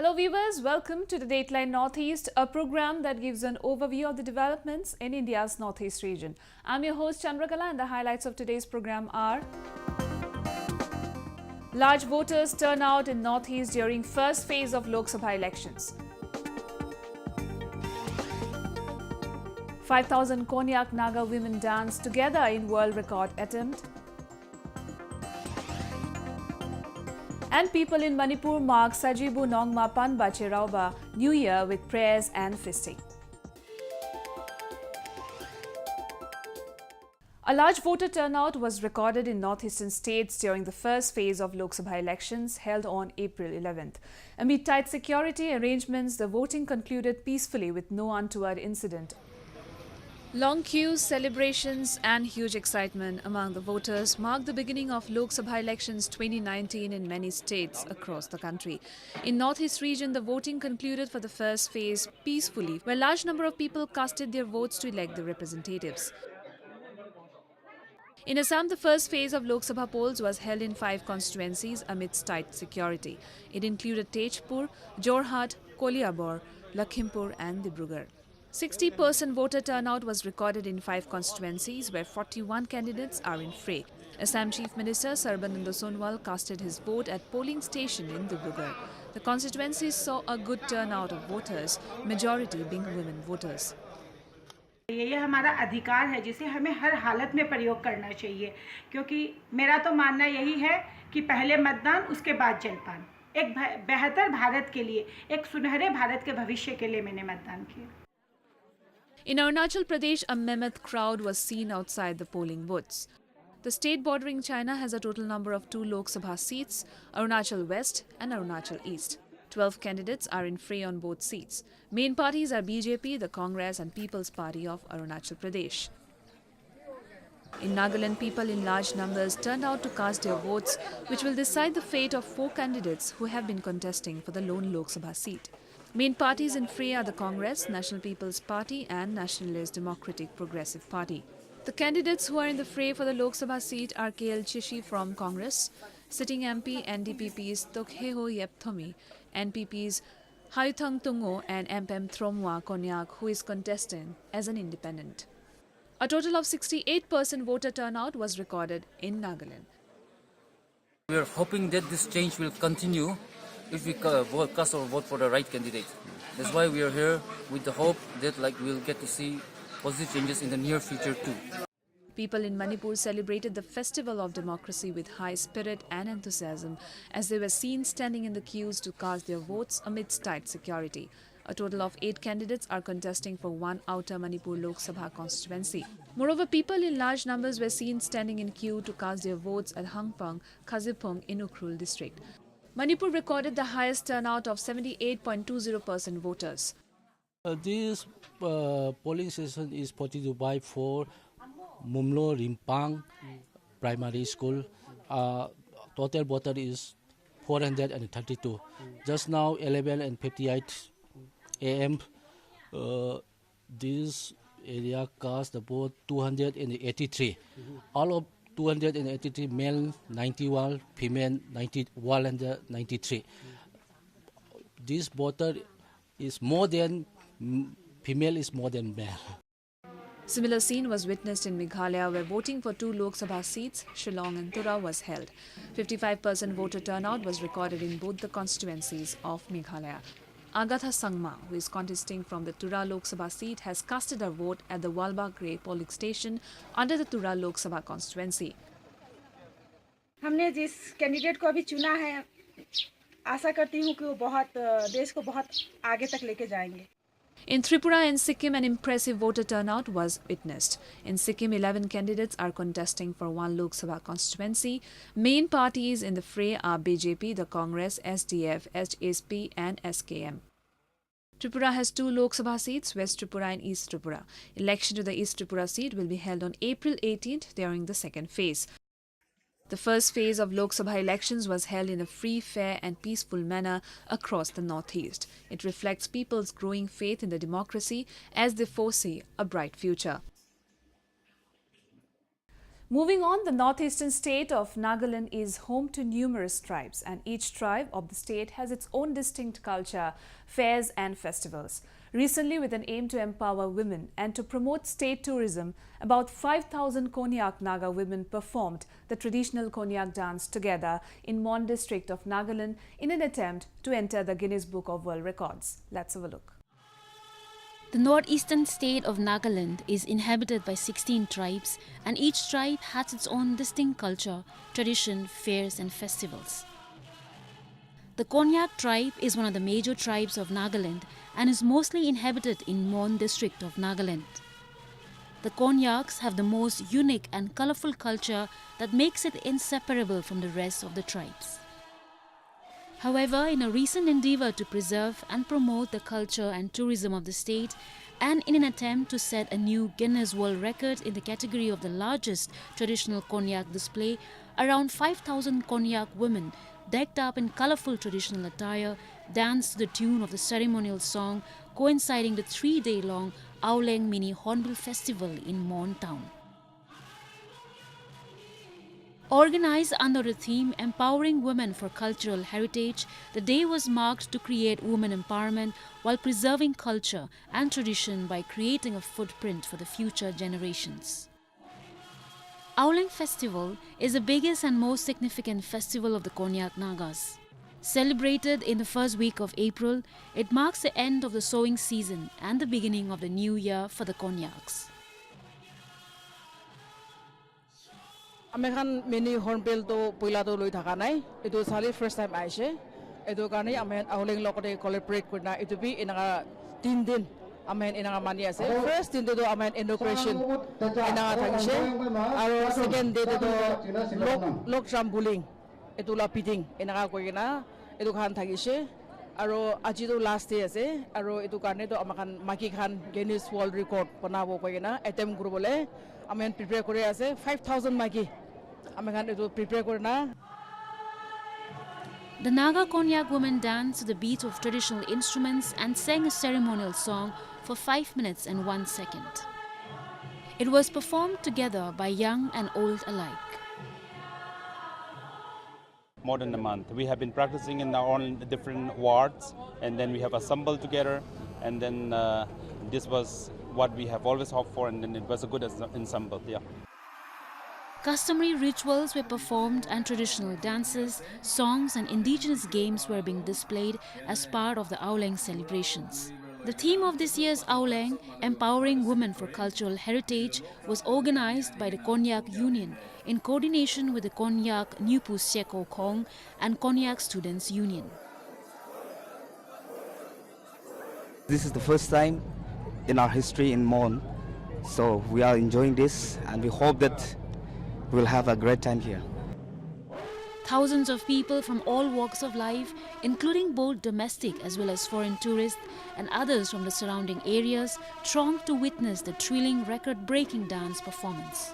Hello viewers, welcome to the Dateline Northeast, a program that gives an overview of the developments in India's Northeast region. I'm your host Chandrakala and the highlights of today's program are: large voters turnout in Northeast during first phase of Lok Sabha elections. 5,000 konyak Naga women dance together in world record attempt. And people in Manipur mark Sajibu Nongma Panba Cherauba New Year with prayers and feasting. A large voter turnout was recorded in northeastern states during the first phase of Lok Sabha elections held on April 11th. Amid tight security arrangements, the voting concluded peacefully with no untoward incident. Long queues, celebrations and huge excitement among the voters marked the beginning of Lok Sabha elections 2019 in many states across the country. In Northeast region, the voting concluded for the first phase peacefully, where a large number of people casted their votes to elect the representatives. In Assam, the first phase of Lok Sabha polls was held in 5 constituencies amidst tight security. It included Tejpur, Jorhat, Koliabor, Lakhimpur and Dibrugarh. 60% voter turnout was recorded in 5 constituencies where 41 candidates are in fray. Assam Chief Minister Sarbananda Sonowal casted his vote at polling station in Dibrugarh. The constituencies saw a good turnout of voters, majority being women voters. ये हमारा अधिकार है जिसे हमें हर हालत में प्रयोग करना चाहिए, क्योंकि मेरा तो मानना यही है कि पहले मतदान उसके बाद जलपान। एक बेहतर भारत के लिए, एक सुनहरे भारत के भविष्य के लिए मैंने मतदान किया। In Arunachal Pradesh, a mammoth crowd was seen outside the polling booths. The state bordering China has a total number of 2 Lok Sabha seats, Arunachal West and Arunachal East. 12 candidates are in fray on both seats. Main parties are BJP, the Congress and People's Party of Arunachal Pradesh. In Nagaland, people in large numbers turned out to cast their votes, which will decide the fate of 4 candidates who have been contesting for the lone Lok Sabha seat. Main parties in fray are the Congress, National People's Party and Nationalist Democratic Progressive Party. The candidates who are in the fray for the Lok Sabha seat are KL Chishi from Congress, sitting MP NDPP's Tokheho Yepthomi, NPP's Hayuthang Tungo and MPM Thromwa Konyak, who is contesting as an independent. A total of 68% voter turnout was recorded in Nagaland. We are hoping that this change will continue if we cast our vote for the right candidate. That's why we are here with the hope that we'll get to see positive changes in the near future too. People in Manipur celebrated the festival of democracy with high spirit and enthusiasm as they were seen standing in the queues to cast their votes amidst tight security. A total of 8 candidates are contesting for 1 outer Manipur Lok Sabha constituency. Moreover, people in large numbers were seen standing in queue to cast their votes at Hangpang, Khazipung in Ukhrul district. Manipur recorded the highest turnout of 78.20% voters. This polling station is 42/4 Mumlo Rimpang Primary School. Total voter is 432. Just now 11:58 a.m. This area cast the vote 283. All of 283 male, 91 female, 93. This voter is more than female is more than male. Similar scene was witnessed in Meghalaya, where voting for 2 Lok Sabha seats, Shillong and Tura, was held. 55% voter turnout was recorded in both the constituencies of Meghalaya. Agatha Sangma, who is contesting from the Tura Lok Sabha seat, has casted her vote at the Walba Grey polling station under the Tura Lok Sabha constituency. हमने जिस candidate को अभी चुना है, आशा करती हूँ कि वो देश को बहुत आगे तक लेके जाएंगे. In Tripura and Sikkim, an impressive voter turnout was witnessed. In Sikkim, 11 candidates are contesting for 1 Lok Sabha constituency. Main parties in the fray are BJP, the Congress, SDF, HSP and SKM. Tripura has 2 Lok Sabha seats, West Tripura and East Tripura. Election to the East Tripura seat will be held on April 18th during the second phase. The first phase of Lok Sabha elections was held in a free, fair and peaceful manner across the Northeast. It reflects people's growing faith in the democracy as they foresee a bright future. Moving on, the northeastern state of Nagaland is home to numerous tribes, and each tribe of the state has its own distinct culture, fairs and festivals. Recently, with an aim to empower women and to promote state tourism, about 5,000 Konyak Naga women performed the traditional Konyak dance together in Mon district of Nagaland in an attempt to enter the Guinness Book of World Records. Let's have a look. The northeastern state of Nagaland is inhabited by 16 tribes, and each tribe has its own distinct culture, tradition, fairs and festivals. The Konyak tribe is one of the major tribes of Nagaland and is mostly inhabited in Mon district of Nagaland. The Konyaks have the most unique and colorful culture that makes it inseparable from the rest of the tribes. However, in a recent endeavor to preserve and promote the culture and tourism of the state, and in an attempt to set a new Guinness World Record in the category of the largest traditional Konyak display, around 5,000 Konyak women, decked up in colorful traditional attire, danced to the tune of the ceremonial song coinciding the 3-day-long Auleng Mini Hornbill Festival in Mon town. Organized under the theme Empowering Women for Cultural Heritage, the day was marked to create women empowerment while preserving culture and tradition by creating a footprint for the future generations. Auleng Festival is the biggest and most significant festival of the Konyak Nagas. Celebrated in the first week of April, it marks the end of the sowing season and the beginning of the new year for the Konyaks. American mini hornbill to puila to lui thaka nai itu sali first time aise itu karni amen Auleng lokote collaborate kurna itu bi inaga 3 din amen inaga mani ase first din to amen inauguration inaga thakise aro second day to lok trampoline itu la pitting inaga koina itu khan thakise aro aji to last day ase aro itu karni to amakan maki khan Guinness World Record banabo koina attempt kuribole amen prepare kore ase 5,000 maki. The Naga Konyak women danced to the beat of traditional instruments and sang a ceremonial song for 5 minutes and 1 second. It was performed together by young and old alike. More than a month. We have been practicing in our own different wards, and then we have assembled together, and then this was what we have always hoped for, and then it was a good ensemble. Yeah. Customary rituals were performed and traditional dances, songs and indigenous games were being displayed as part of the Auleng celebrations. The theme of this year's Auleng, Empowering Women for Cultural Heritage, was organized by the Konyak Union in coordination with the Konyak Nyupu Seko Kong and Konyak Students Union. This is the first time in our history in Mon, so we are enjoying this and we hope that we'll have a great time here. Thousands of people from all walks of life, including both domestic as well as foreign tourists and others from the surrounding areas, thronged to witness the thrilling record-breaking dance performance.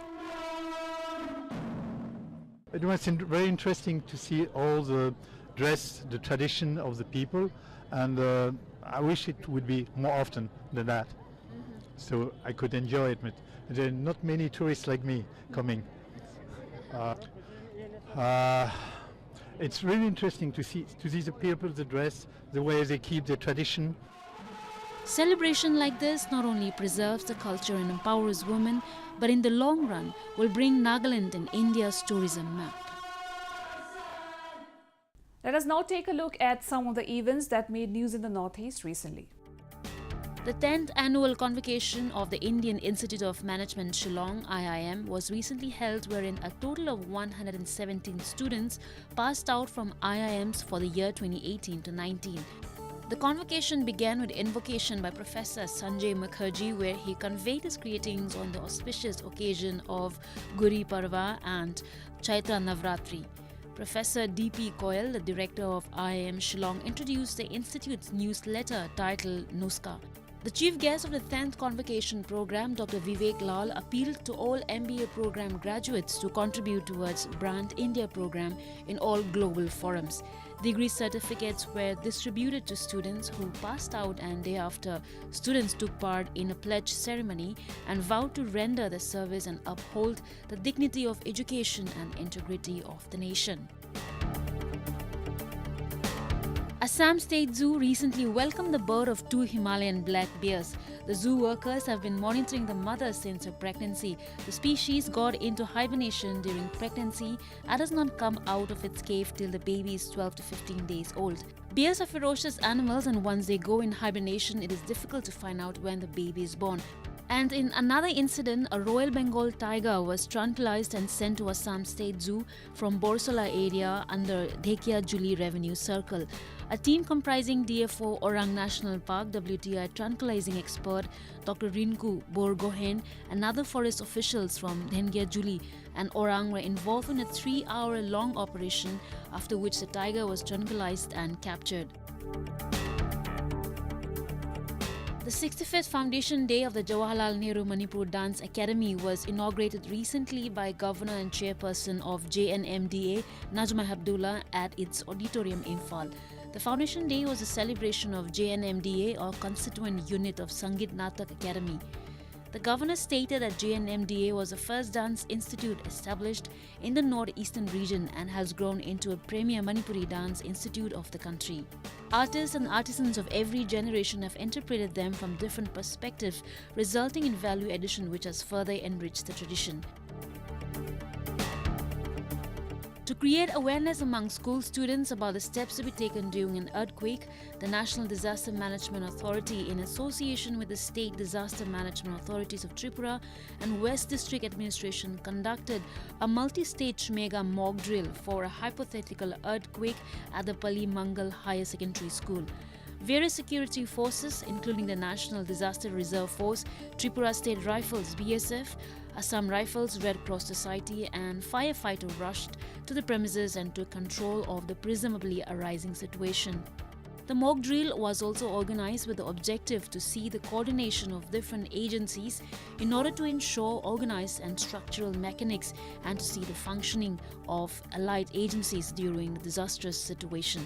It was very interesting to see all the dress, the tradition of the people, and I wish it would be more often than that, so I could enjoy it. But there are not many tourists like me coming. It's really interesting to see the people, the dress, the way they keep their tradition. Celebration like this not only preserves the culture and empowers women, but in the long run will bring Nagaland in India's tourism map. Let us now take a look at some of the events that made news in the Northeast recently. The 10th annual convocation of the Indian Institute of Management Shillong IIM was recently held, wherein a total of 117 students passed out from IIMs for the year 2018 to 19. The convocation began with invocation by Professor Sanjay Mukherjee, where he conveyed his greetings on the auspicious occasion of Guri Parva and Chaitra Navratri. Professor D.P. Koyal, the director of IIM Shillong, introduced the institute's newsletter titled Nuska. The chief guest of the 10th Convocation program, Dr. Vivek Lal, appealed to all MBA program graduates to contribute towards Brand India program in all global forums. Degree certificates were distributed to students who passed out, and thereafter, students took part in a pledge ceremony and vowed to render their service and uphold the dignity of education and integrity of the nation. Assam State Zoo recently welcomed the birth of 2 Himalayan black bears. The zoo workers have been monitoring the mother since her pregnancy. The species got into hibernation during pregnancy and does not come out of its cave till the baby is 12 to 15 days old. Bears are ferocious animals, and once they go in hibernation, it is difficult to find out when the baby is born. And in another incident, a Royal Bengal tiger was tranquilized and sent to Assam State Zoo from Borsola area under Dhekia Juli Revenue Circle. A team comprising DFO Orang National Park WTI tranquilizing expert Dr. Rinku Borgohen and other forest officials from Dhekia Juli and Orang were involved in a 3-hour-long operation, after which the tiger was tranquilized and captured. The 65th Foundation Day of the Jawaharlal Nehru Manipur Dance Academy was inaugurated recently by Governor and Chairperson of JNMDA, Najma Abdullah, at its auditorium in Imphal. The Foundation Day was a celebration of JNMDA, or Constituent Unit of Sangeet Natak Academy. The governor stated that JNMDA was the first dance institute established in the northeastern region and has grown into a premier Manipuri dance institute of the country. Artists and artisans of every generation have interpreted them from different perspectives, resulting in value addition which has further enriched the tradition. To create awareness among school students about the steps to be taken during an earthquake, the National Disaster Management Authority, in association with the State Disaster Management Authorities of Tripura and West District Administration, conducted a multi-stage mega mock drill for a hypothetical earthquake at the Pali Mangal Higher Secondary School. Various security forces, including the National Disaster Reserve Force, Tripura State Rifles BSF, Assam Rifles, Red Cross Society and firefighter rushed to the premises and took control of the presumably arising situation. The mock drill was also organized with the objective to see the coordination of different agencies in order to ensure organized and structural mechanics and to see the functioning of allied agencies during the disastrous situation.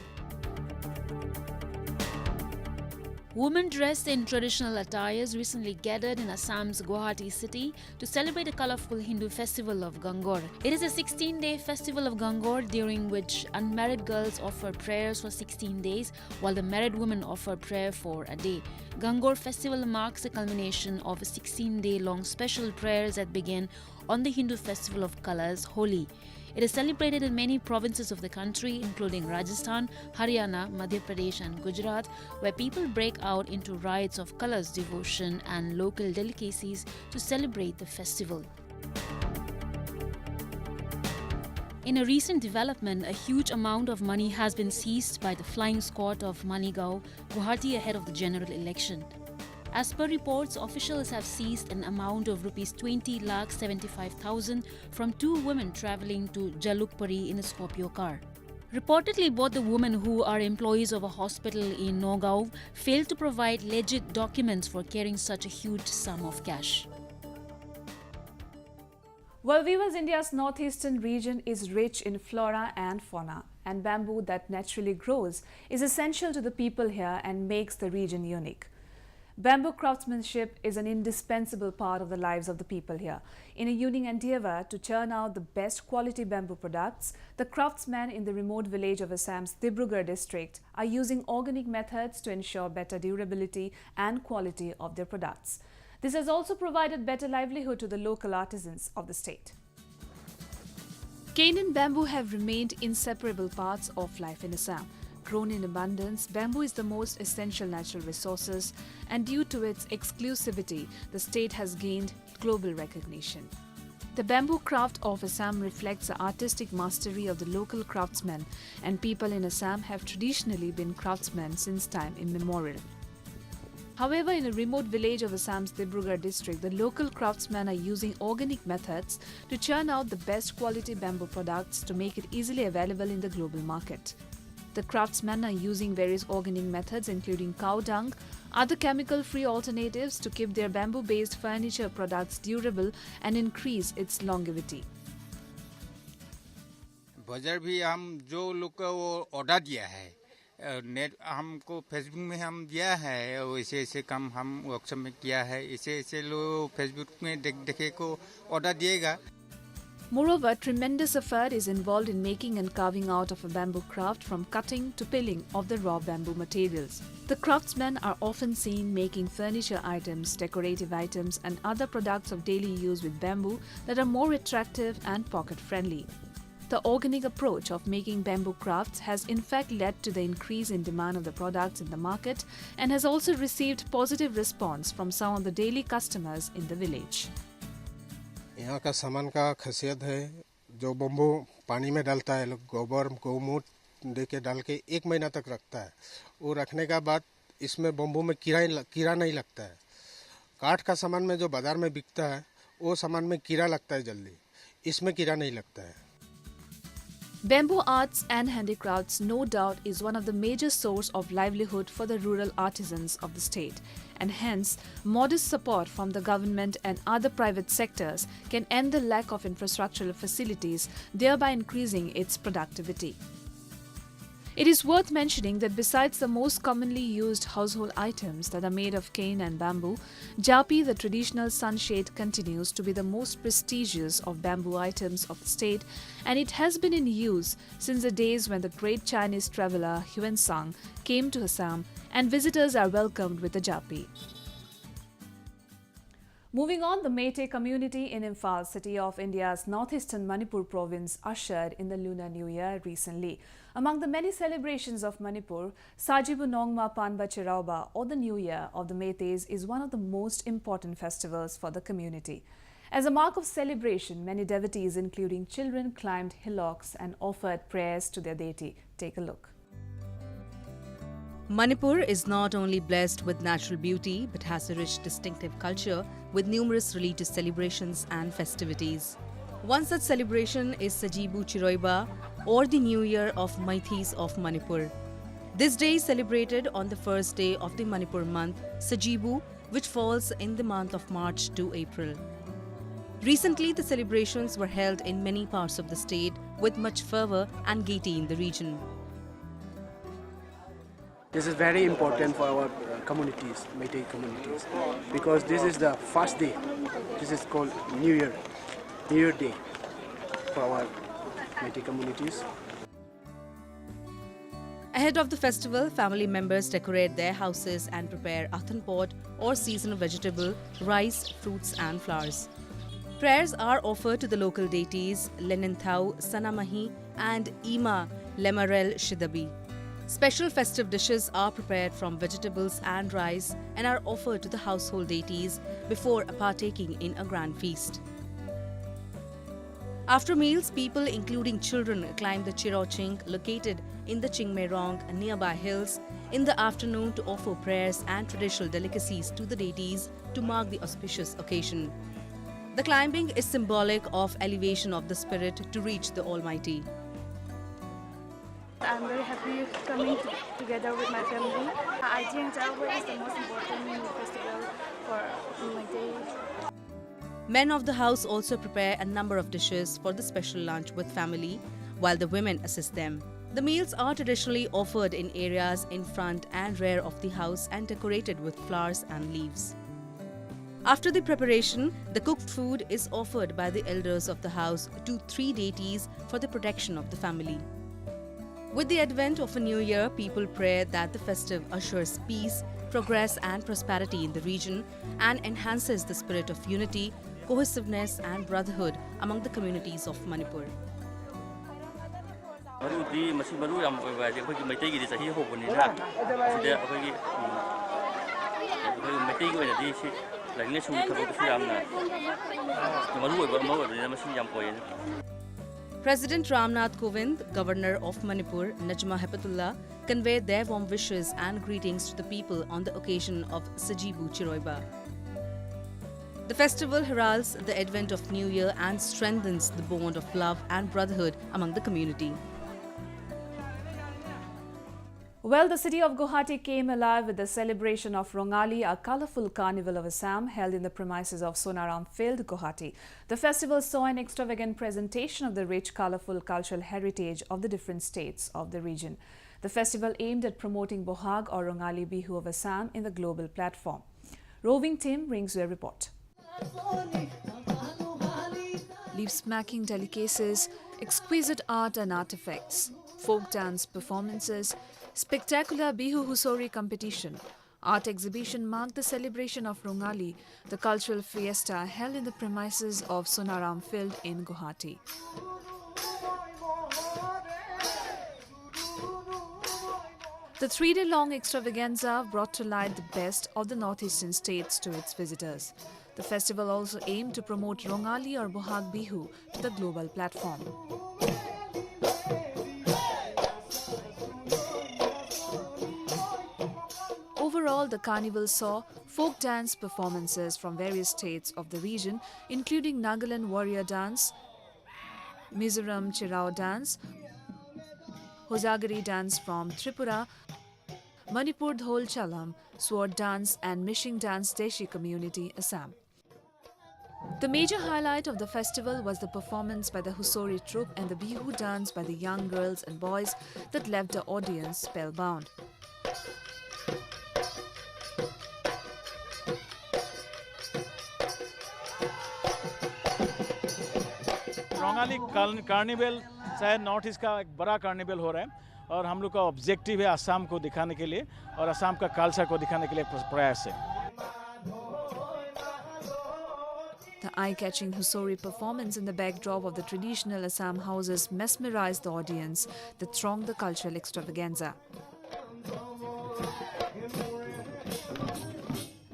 Women dressed in traditional attires recently gathered in Assam's Guwahati city to celebrate the colorful Hindu festival of Gangor. It is a 16-day festival of Gangor, during which unmarried girls offer prayers for 16 days while the married women offer prayer for a day. Gangor festival marks the culmination of a 16-day-long special prayers that began on the Hindu festival of colors, Holi. It is celebrated in many provinces of the country, including Rajasthan, Haryana, Madhya Pradesh and Gujarat, where people break out into rites of colours, devotion and local delicacies to celebrate the festival. In a recent development, a huge amount of money has been seized by the flying squad of Manigao, Guwahati, ahead of the general election. As per reports, officials have seized an amount of Rs 20,75,000 from 2 women travelling to Jalukpuri in a Scorpio car. Reportedly, both the women, who are employees of a hospital in Nagaon, failed to provide legit documents for carrying such a huge sum of cash. Well, viewers, India's northeastern region is rich in flora and fauna, and bamboo that naturally grows is essential to the people here and makes the region unique. Bamboo craftsmanship is an indispensable part of the lives of the people here. In a unique endeavour to churn out the best quality bamboo products, the craftsmen in the remote village of Assam's Dibrugarh district are using organic methods to ensure better durability and quality of their products. This has also provided better livelihood to the local artisans of the state. Cane and bamboo have remained inseparable parts of life in Assam. Grown in abundance, bamboo is the most essential natural resources, and due to its exclusivity, the state has gained global recognition. The bamboo craft of Assam reflects the artistic mastery of the local craftsmen, and people in Assam have traditionally been craftsmen since time immemorial. However, in a remote village of Assam's Dibrugarh district, the local craftsmen are using organic methods to churn out the best quality bamboo products to make it easily available in the global market. The craftsmen are using various organic methods including cow dung, other chemical-free alternatives to keep their bamboo-based furniture products durable and increase its longevity. बाजार भी हम जो लोग का वो order दिया है net हमको फेसबुक में हम दिया है ऐसे ऐसे काम हम वर्कशॉप में किया है ऐसे ऐसे लोग फेसबुक में देखे को order दिएगा. Moreover, tremendous effort is involved in making and carving out of a bamboo craft from cutting to peeling of the raw bamboo materials. The craftsmen are often seen making furniture items, decorative items and other products of daily use with bamboo that are more attractive and pocket-friendly. The organic approach of making bamboo crafts has in fact led to the increase in demand of the products in the market and has also received positive response from some of the daily customers in the village. यहाँ का सामान का खासियत है जो bamboo पानी में डालता है लोग गोबर गौमूत्र दे के डाल के 1 महीना तक रखता है. वो रखने का बाद इसमें बम्बू में कीड़ा नहीं लगता है. काठ का सामान में जो बाजार में बिकता है वो सामान में कीड़ा लगता है जल्दी. इसमें कीड़ा नहीं लगता है. Bamboo arts and handicrafts no doubt is one of the major source of livelihood for the rural artisans of the state, and hence modest support from the government and other private sectors can end the lack of infrastructural facilities, thereby increasing its productivity. It is worth mentioning that besides the most commonly used household items that are made of cane and bamboo, Japi, the traditional sunshade, continues to be the most prestigious of bamboo items of the state, and it has been in use since the days when the great Chinese traveller Huan came to Assam, and visitors are welcomed with the Japi. Moving on, the Meitei community in Imphal, city of India's northeastern Manipur province, ushered in the Lunar New Year recently. Among the many celebrations of Manipur, Sajibu Nongma Panba Chirauba, or the New Year of the Meiteis, is one of the most important festivals for the community. As a mark of celebration, many devotees, including children, climbed hillocks and offered prayers to their deity. Take a look. Manipur is not only blessed with natural beauty but has a rich distinctive culture with numerous religious celebrations and festivities. One such celebration is Sajibu Chiroiba, or the New Year of Meiteis of Manipur. This day is celebrated on the first day of the Manipur month, Sajibu, which falls in the month of March to April. Recently, the celebrations were held in many parts of the state with much fervour and gaiety in the region. This is very important for our communities, Meitei communities, because this is the first day. This is called New Year Day for our Meitei communities. Ahead of the festival, family members decorate their houses and prepare athan pot or seasonal vegetable, rice, fruits and flowers. Prayers are offered to the local deities Leninthau, Sanamahi and Ima Lemarel Shidabi. Special festive dishes are prepared from vegetables and rice and are offered to the household deities before partaking in a grand feast. After meals, people including children climb the Chiroching located in the Chingmerong nearby hills in the afternoon to offer prayers and traditional delicacies to the deities to mark the auspicious occasion. The climbing is symbolic of elevation of the spirit to reach the Almighty. I'm very happy coming together with my family. I think Jawa is the most important festival for my day. Men of the house also prepare a number of dishes for the special lunch with family, while the women assist them. The meals are traditionally offered in areas in front and rear of the house and decorated with flowers and leaves. After the preparation, the cooked food is offered by the elders of the house to 3 deities for the protection of the family. With the advent of a new year, people pray that the festive ushers peace, progress and prosperity in the region and enhances the spirit of unity, cohesiveness and brotherhood among the communities of Manipur. President Ramnath Kovind, Governor of Manipur, Najma Hepatullah, conveyed their warm wishes and greetings to the people on the occasion of Sajibu Chiroiba. The festival heralds the advent of New Year and strengthens the bond of love and brotherhood among the community. Well, the city of Guwahati came alive with the celebration of Rongali, a colourful carnival of Assam held in the premises of Sonaram Field, Guwahati. The festival saw an extravagant presentation of the rich, colourful cultural heritage of the different states of the region. The festival aimed at promoting Bohag or Rongali Bihu of Assam in the global platform. Roving team brings you a report. Lip-smacking delicacies, exquisite art and artifacts, folk dance performances, spectacular Bihu Husori competition, art exhibition marked the celebration of Rongali, the cultural fiesta held in the premises of Sonaram Field in Guwahati. The 3-day-long extravaganza brought to light the best of the northeastern states to its visitors. The festival also aimed to promote Rongali or Bohag Bihu to the global platform. Overall, the carnival saw folk dance performances from various states of the region, including Nagaland warrior dance, Mizoram Chirao dance, Hosagari dance from Tripura, Manipur Dhol Chalam, sword dance and Mishing dance Deshi community, Assam. The major highlight of the festival was the performance by the Husori troupe and the Bihu dance by the young girls and boys that left the audience spellbound. Rongali carnival शायद north east का एक बड़ा carnival हो रहा है और हम लोग का ऑब्जेक्टिव है असम को दिखाने के लिए और असम का कल्चर को दिखाने के लिए प्रयास है. The eye-catching Husori performance in the backdrop of the traditional Assam houses mesmerized the audience that thronged the cultural extravaganza.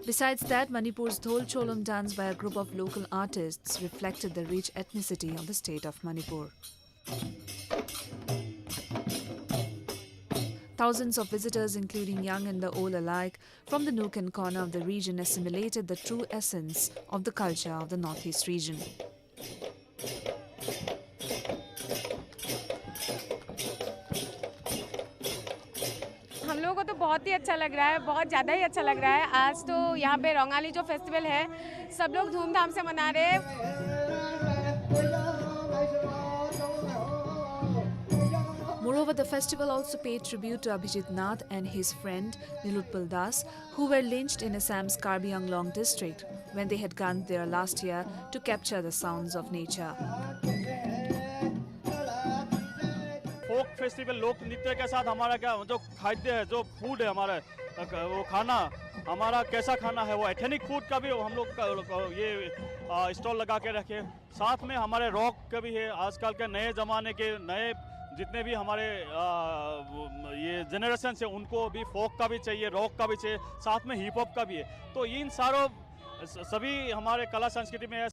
Besides that, Manipur's Dhol Cholam dance by a group of local artists reflected the rich ethnicity of the state of Manipur. Thousands of visitors, including young and the old alike, from the nook and corner of the region assimilated the true essence of the culture of the Northeast region. हम लोगों को तो बहुत ही अच्छा लग रहा है, बहुत ज़्यादा ही अच्छा लग रहा है. आज तो यहाँ पे रोंगाली जो फेस्टिवल है, सब लोग धूमधाम से मना रहे हैं. Moreover, the festival also paid tribute to Abhijit Nath and his friend Nilutpal Das, who were lynched in Assam's Karbi Anglong district when they had gone there last year to capture the sounds of nature. Folk festival लोक नृत्य के साथ हमारा क्या जो खाद्य है, जो फूड है हमारा वो खाना हमारा कैसा खाना है वो एथेनिक फूड का भी हम लोग ये स्टॉल लगा के रखे. साथ में हमारे रॉक का भी है. आजकल के नए ज़माने के नए जितने भी हमारे ये जनरेशन है उनको भी फोक का भी चाहिए, रॉक का भी चाहिए, साथ में हिप हॉप का भी है. तो इन सारों सभी हमारे कला संस्कृति में है.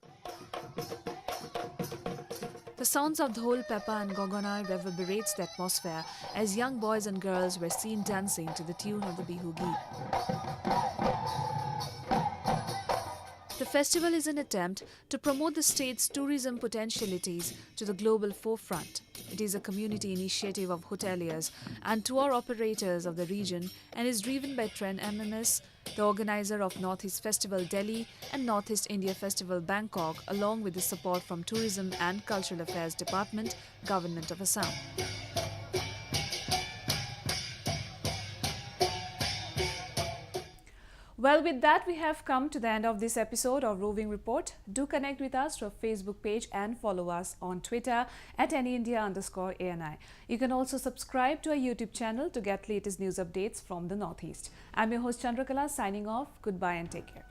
The sounds of dhol, peppa and gogona reverberates the atmosphere as young boys and girls were seen dancing to the tune of the Bihu Geet. The festival is an attempt to promote the state's tourism potentialities to the global forefront. It is a community initiative of hoteliers and tour operators of the region and is driven by Trend MMS, the organizer of Northeast Festival Delhi and Northeast India Festival Bangkok, along with the support from Tourism and Cultural Affairs Department, Government of Assam. Well, with that, we have come to the end of this episode of Roving Report. Do connect with us through our Facebook page and follow us on Twitter at AnyIndia_ANI. You can also subscribe to our YouTube channel to get latest news updates from the Northeast. I'm your host Chandrakala signing off. Goodbye and take care.